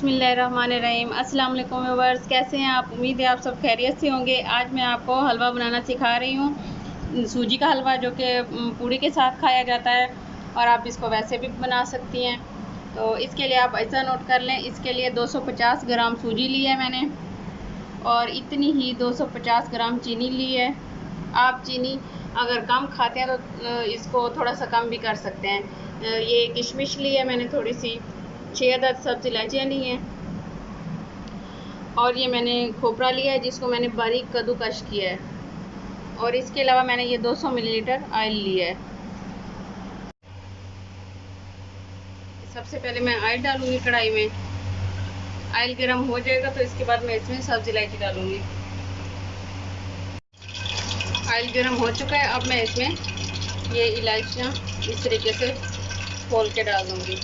बिस्मिल्लाहिर्रहमानिर्रहीम। अस्सलाम वालेकुम व्यूअर्स, कैसे हैं आप? उम्मीद है आप सब खैरियत से होंगे। आज मैं आपको हलवा बनाना सिखा रही हूँ, सूजी का हलवा, जो कि पूड़ी के साथ खाया जाता है और आप इसको वैसे भी बना सकती हैं। तो इसके लिए आप ऐसा नोट कर लें, इसके लिए 250 ग्राम सूजी ली है मैंने और इतनी ही 250 ग्राम चीनी ली है। आप चीनी अगर कम खाते हैं तो इसको थोड़ा सा कम भी कर सकते हैं। ये किशमिश ली है मैंने थोड़ी सी, 6 अदद सब्ज़ इलायचियाँ ली हैं और ये मैंने खोपरा लिया है जिसको मैंने बारीक कद्दूकश किया है। और इसके अलावा मैंने ये 200 मिलीलीटर ऑयल लिया है। सबसे पहले मैं ऑयल डालूँगी कढ़ाई में। ऑयल गर्म हो जाएगा तो इसके बाद मैं इसमें सब्ज़ इलायची डालूँगी। ऑयल गर्म हो चुका है, अब मैं इसमें ये इलायचियाँ इस तरीके से खोल के डाल दूँगी।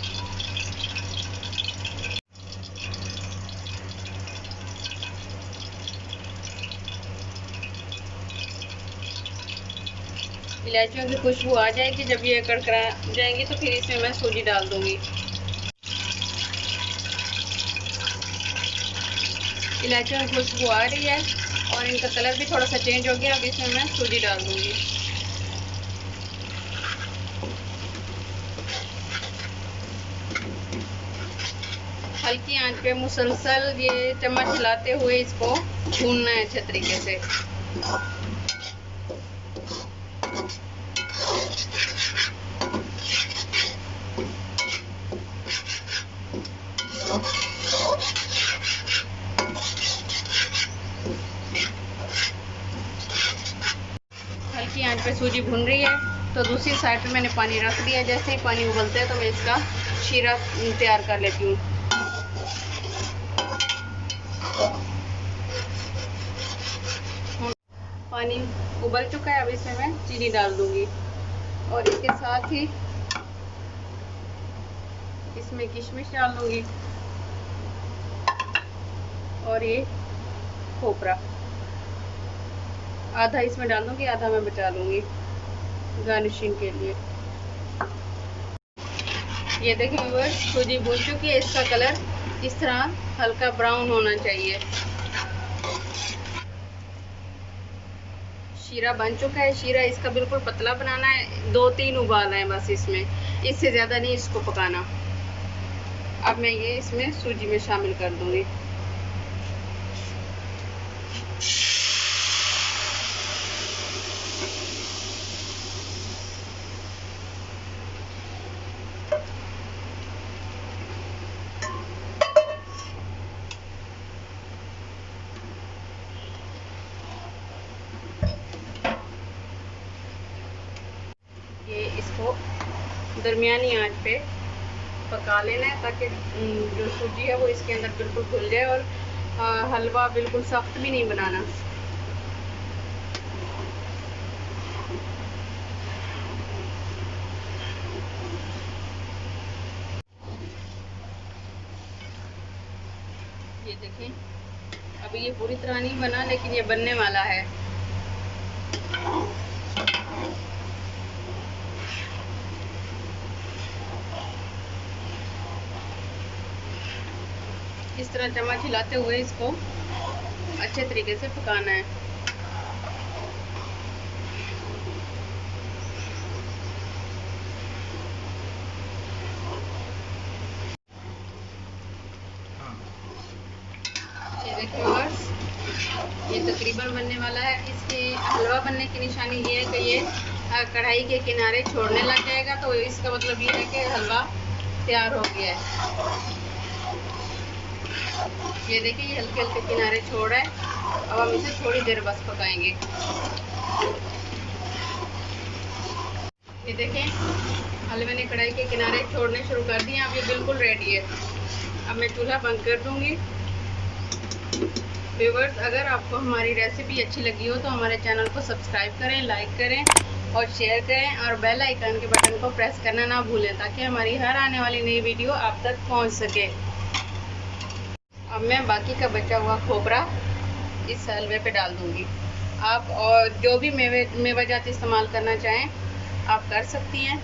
इलायचियों की खुशबू आ जाएगी, जब ये कड़कड़ा जाएंगी तो फिर इसमें मैं सूजी डाल दूँगी। इलायचियों की खुशबू आ रही है और इनका कलर भी थोड़ा सा चेंज हो गया। अब इसमें मैं सूजी डाल दूँगी। हल्की आंच पे मुसलसल ये चम्मच हिलाते हुए इसको भूनना है अच्छे तरीके से। हल्की आंच पे सूजी भून रही है तो दूसरी साइड पे मैंने पानी रख दिया। जैसे ही पानी उबलता है तो मैं इसका शीरा तैयार कर लेती हूँ। पानी उबल चुका है, अब इसमें मैं चीनी डाल दूँगी और इसके साथ ही इसमें किशमिश डाल दूँगी और ये खोपरा आधा इसमें डाल दूँगी, आधा मैं बचा लूँगी गार्निशिंग के लिए। ये देखिए व्यूअर्स, सूजी भून चुकी है। इसका कलर इस तरह हल्का ब्राउन होना चाहिए। शीरा बन चुका है। शीरा इसका बिल्कुल पतला बनाना है, 2-3 उबाल है बस इसमें, इससे ज़्यादा नहीं इसको पकाना। अब मैं ये इसमें सूजी में शामिल कर दूँगी। ये इसको दरमियानी आंच पे पका लेना है ताकि जो सूजी है वो इसके अंदर बिल्कुल घुल जाए और हलवा बिल्कुल सख्त भी नहीं बनाना। ये देखें, अभी ये पूरी तरह नहीं बना लेकिन ये बनने वाला है। इस तरह चम्मच हिलाते हुए इसको अच्छे तरीके से पकाना है। ये देखिए व्यूअर्स, ये तकरीबन बनने वाला है। इसके हलवा बनने की निशानी ये है कि ये कढ़ाई के किनारे छोड़ने लग जाएगा, तो इसका मतलब ये है कि हलवा तैयार हो गया है। ये देखिए, ये हल्के हल्के किनारे छोड़ रहा है। अब हम इसे थोड़ी देर बस पकाएंगे। ये देखें, हलवे ने कढ़ाई के किनारे छोड़ने शुरू कर दिए। अब ये बिल्कुल रेडी है। अब मैं चूल्हा बंद कर दूंगी। व्यूअर्स, अगर आपको हमारी रेसिपी अच्छी लगी हो तो हमारे चैनल को सब्सक्राइब करें, लाइक करें और शेयर करें और बेल आइकन के बटन को प्रेस करना ना भूलें ताकि हमारी हर आने वाली नई वीडियो आप तक पहुंच सके। अब मैं बाकी का बचा हुआ खोपरा इस हलवे पे डाल दूंगी। आप और जो भी मेवा जात इस्तेमाल करना चाहें आप कर सकती हैं।